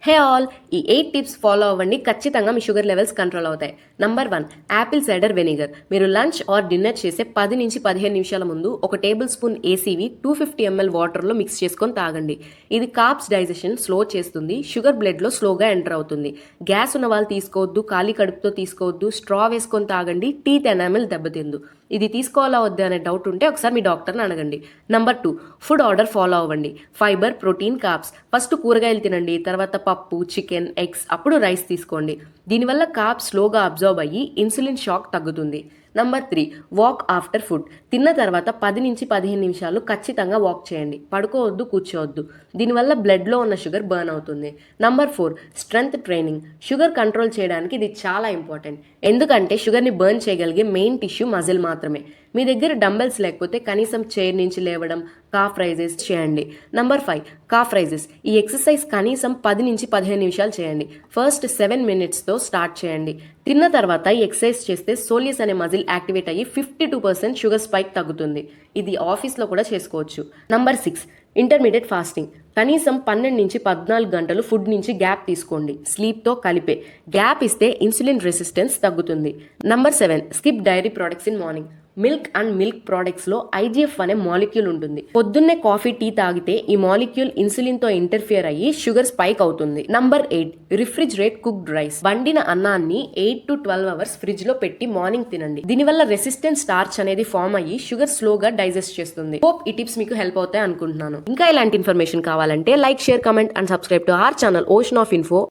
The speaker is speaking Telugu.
హే ఆల్, ఈ 8 టిప్స్ ఫాలో అవ్వండి, ఖచ్చితంగా మీ షుగర్ లెవెల్స్ కంట్రోల్ అవుతాయి. Number 1, Apple cider vinegar. మీరు లంచ్ ఆర్ డిన్నర్ చేసే 10 నుంచి 15 నిమిషాల ముందు ఒక టేబుల్ స్పూన్ ఏసీవి 250 ml వాటర్లో మిక్స్ చేసుకొని తాగండి. ఇది కార్బ్స్ డైజెషన్ స్లో చేస్తుంది, షుగర్ బ్లడ్లో స్లోగా ఎంటర్ అవుతుంది. గ్యాస్ ఉన్న వాళ్ళు తీసుకోవద్దు, ఖాళీ కడుపుతో తీసుకోవద్దు, స్ట్రా వేసుకొని తాగండి, టీత్ ఎనామిల్ దెబ్బతిందు. ఇది తీసుకోవాలా వద్దా అనే డౌట్ ఉంటే ఒకసారి మీ డాక్టర్ని అడగండి. నంబర్ 2, ఫుడ్ ఆర్డర్ ఫాలో అవ్వండి. Fibre, protein, carbs. ఫస్ట్ కూరగాయలు తినండి, తర్వాత పప్పు, చికెన్, ఎగ్స్, అప్పుడు రైస్ తీసుకోండి. దీనివల్ల కార్బ్స్ స్లోగా అబ్జర్వ్ అయ్యి ఇన్సులిన్ షాక్ తగ్గుతుంది. Number 3, walk after food. తిన్న తర్వాత 10 నుంచి 15 నిమిషాలు ఖచ్చితంగా వాక్ చేయండి. పడుకోవద్దు, కూర్చోవద్దు. దీనివల్ల బ్లడ్లో ఉన్న షుగర్ బర్న్ అవుతుంది. Number 4, strength training. Sugar control చేయడానికి ఇది చాలా ఇంపార్టెంట్. ఎందుకంటే షుగర్ని బర్న్ చేయగలిగే మెయిన్ టిష్యూ మజిల్ మాత్రమే. మీ దగ్గర డంబెల్స్ లేకపోతే కనీసం చైర్ నుంచి లేవడం, కాఫ్ రైజెస్ చేయండి. Number 5, calf raises. ఈ ఎక్సర్సైజ్ కనీసం 10 నుంచి 15 నిమిషాలు చేయండి. ఫస్ట్ 7 minutesతో స్టార్ట్ చేయండి. తిన్న తర్వాత ఈ ఎక్సర్సైజ్ చేస్తే సోలియస్ అనే మజిల్ యాక్టివేట్ అయ్యి 52% షుగర్ స్పైక్ తగ్గుతుంది. ఇది ఆఫీస్లో కూడా చేసుకోవచ్చు. Number 6, intermediate fasting. కనీసం 12 నుంచి 14 గంటలు ఫుడ్ నుంచి గ్యాప్ తీసుకోండి, స్లీప్తో కలిపే. గ్యాప్ ఇస్తే ఇన్సులిన్ రెసిస్టెన్స్ తగ్గుతుంది. Number 7, skip dairy products in morning. Milk and milk ప్రోడక్ట్స్లో IGF అనే మాలిక్యూల్ ఉంటుంది. పొద్దున్నే కాఫీ, టీ తాగితే ఈ మాలిక్యూల్ ఇన్సులిన్తో ఇంటర్ఫియర్ అయ్యి షుగర్ స్పైక్ అవుతుంది. Number 8, refrigerate cooked rice. వండిన అన్నాన్ని 8 to 12 hours ఫ్రిడ్జ్ లో పెట్టి మార్నింగ్ తినండి. దీనివల్ల రెసిస్టెంట్ స్టార్చ్ అనేది ఫామ్ అయ్యి షుగర్ స్లోగా డైజెస్ట్ చేస్తుంది. హోప్ ఈ టిప్స్ మీకు హెల్ప్ అవుతాయి అనుకుంటున్నాను. ఇంకా ఇలాంటి ఇన్ఫర్మేషన్ కావాలంటే like, share, comment and subscribe to our channel ocean of info.